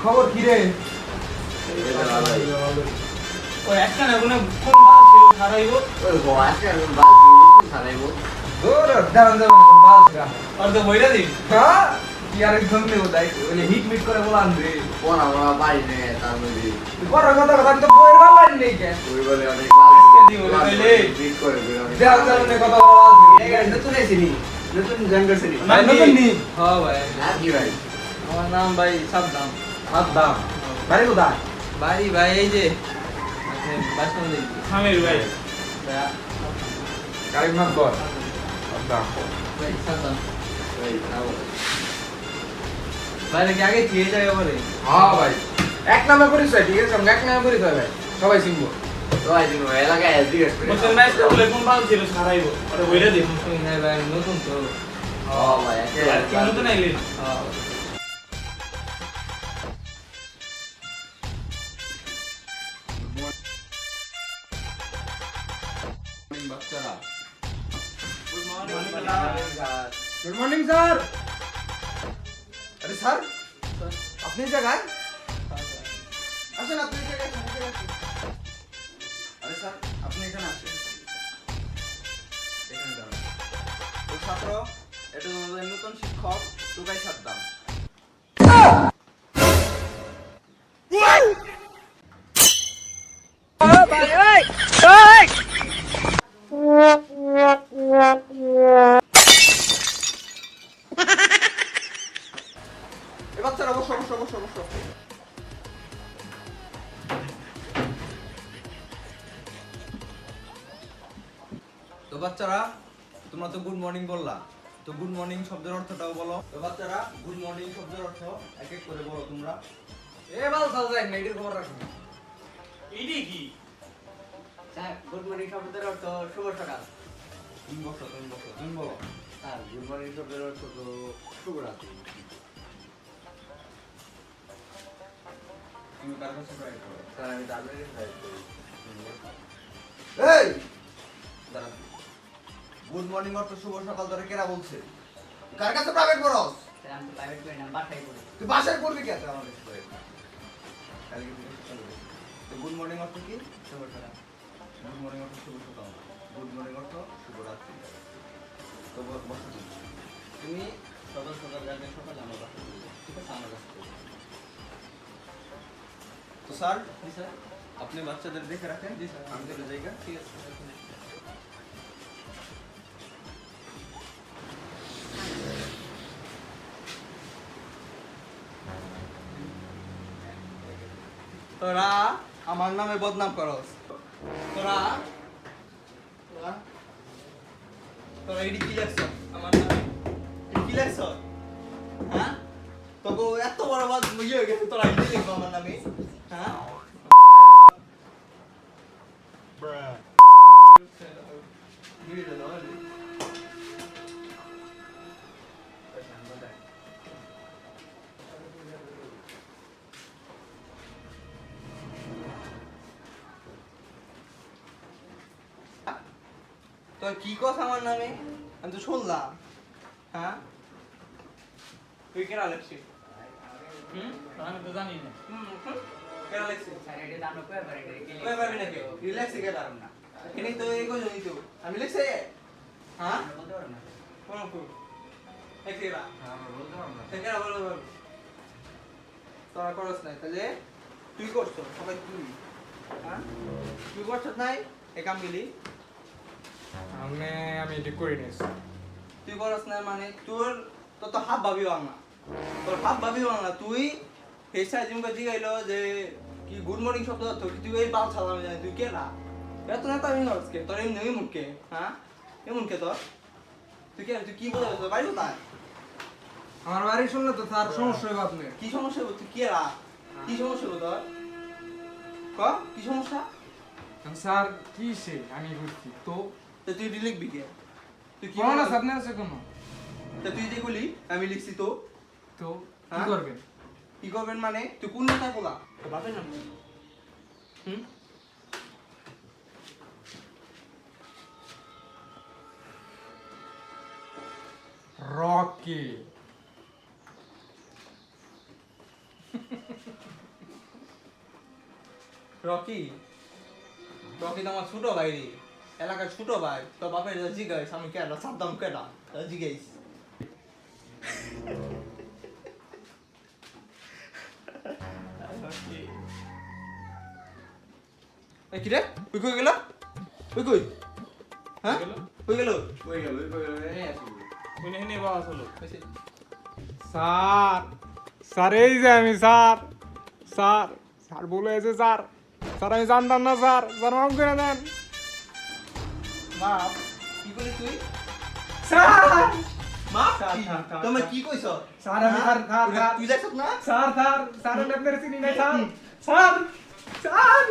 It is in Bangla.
খবর কি রে? ওই একটা না কোনো কোন বাল ছিল ছাড়াইবো ওই গোয়াতে আমি বাল ছাড়াইবো ওর দাঁড়ান যাবে না বাল ছিড়া। আর তো বইরা দিই হ্যাঁ কি আর একদম নেব তাই ওই হিট মিট করে বলান রে। কোনা কোনা বাড়ি নে তার মধ্যে বড় কথা কথা তো বইয়ের বাল লাইন নেই কে। ওই বলে অনেক বাল আজকে দিব রে কইলে বিট করে দিলাম দাঁড়ান যাবে না কথা বলা। এই নতুন এসেনি নতুন গান করছিনি ভাই নতুন নি। হ্যাঁ ভাই আর কি ভাই আমার নাম ভাই সাদ্দাম সাদ্দাম। বাড়ি কোথায়? বাড়ি ভাই এই যে বাসন্তী স্বামীর ভাই কারিমনাথ গড়। সাদ্দাম। ভাই সাদ্দাম ভাই নাও ভাই কি আগে খেয়ে যায় বলে হ্যাঁ ভাই এক নামে পরিচয় ঠিক আছে এক নামে পরিচয় ভাই সবাই চিনবো। তো আই দিন এলাকায় জিজ্ঞেস করে বলছেন ভাই বলে কোন বাল ছিল ছাড়াইবো আরে বইরা দিই শুনি নাই ভাই নতুন তো ও ভাই কি নতুন আইলি হ্যাঁ বাচ্চারা good morning good morning sir. আরে স্যার আপনি এই জায়গায় আসেন আপনি এই জায়গায় আসেন। আরে স্যার আপনি এখানে আসেন এখানে দাঁড়ান। তো ছাত্র এটা আমাদের নতুন শিক্ষক টুকাই সাদ্দাম। এ বাচ্চারা বসো বসো বসো বসো। তো বাচ্চারা তোমরা তো গুড মর্নিং বললা, তো গুড মর্নিং শব্দের অর্থটাও বলো। তো বাচ্চারা গুড মর্নিং শব্দের অর্থ এক এক করে বলো তোমরা। এ বাল চাল যাই না এটার খবর রাখো। এইডি কি স্যার গুড মর্নিং শব্দের অর্থ শুভ সকাল তুমি বসো তুমি বসো তুমি বলো। স্যার গুড মর্নিং শব্দের অর্থ তো শুভরাত্রি তুমি কার কাছে ট্রাই করো। স্যার আমি তাদের কাছে করি এই দাঁড়া। গুড মর্নিং অর্থ শুভ সকাল ধরে কেরা বলছে? কার কাছে প্রাইভেট করস? স্যার আমি তো প্রাইভেট করি না বাসায় করি তুই বাসায় করবি কে তুই আমার কাছে করে? কালকে থেকে চালু করবি। তো গুড মর্নিং অর্থ কি? শুভ সকাল গুড মর্নিং অর্থ শুভ সকাল। গুড মর্নিং অর্থ শুভ রাত্রি। তো বসো তুমি সকাল সকাল গার্ডেন সকাল আমার কাছে করবে। ঠিক আছে আমার কাছে করবে। তো স্যার জি স্যার আপনি বাচ্চাদের দেখে রাখেন। জি স্যার আমি চলে জায়গা। ঠিক আছে তোরা আমার নামে বদনাম করস। তোরা তোরা তোরা এইডি কি লেখছ আমার নামে এডি কি লেখছ হ্যাঁ তোকে এত বড় বাদ ইয়ে হয়ে গেছে তোরা এইডি লিখবো আমার নামে হ্যাঁ তোর কি কথা আমার নামে আমি তো শুনলাম হ্যাঁ তুই কেনা লেখছিস আমি তো জানি না কেনা লেখছিস স্যার এটা আমরা কই পারি কই পারবি নাকি রিল্যাক্সে কে পারব না এখানে তো এই কই জনি তো আমি লিখছে হ্যাঁ বলতে পারবো না কোন কোন একেরা আমরা বলতে পারবো না একেরা বলো বলো তোরা করছ নাই তাহলে তুই করছ সবাই তুই হ্যাঁ তুই করছ নাই এই কাম গেলি আমি এটি করি নাই তুই করছ না মানে তোর তো তো হাত ভাবি না তোর হাত ভাবি না তুই হেসা জিমকে জিগাইলো যে কি গুড মর্নিং শব্দ তো তুই এই বাল ছাড়াম জানি তুই কে না এত না তাই নরসকে তোর এমনি এমন কে হ্যাঁ এমন কে তোর তুই কে তুই কি বলে বাড়ি কোথায় আমার বাড়ি শুনলে তো তার সমস্যা হবে আপনার। কি সমস্যা হলো তুই কে রা কি সমস্যা হলো তোর ক কি সমস্যা স্যার কি সে আমি করছি তো তো তুই লিখবি কে তুই কি কোন বলবি? আপনার আছে কোনো তো তুই যেগুলি আমি লিখছি তো তো কি হ্যাঁ? করবেন কি করবেন মানে তুই কোন কথায় বলা বাপের নাম হুম রকি রকি রকি তো আমার ছোট ভাই রে এলাকার ছোট ভাই তো বাপের জিগাইস আমি কেডা সাদ্দাম কেডা জিগাইস এ কি রে ওই কই গেল ওই কই হ্যাঁ কই গেল স্যার স্যার এই যে আমি স্যার স্যার স্যার বলেছে স্যার স্যার আমি জানতাম না স্যার স্যার মাফ করে দেন মা কি বলি তুই স্যার মা থাক, থাক, থাক, তুমি থাক। কি কইছ স্যার আমি স্যার তুই যাইছ না স্যার স্যার স্যার আমি আপনার চিনি না স্যার স্যার স্যার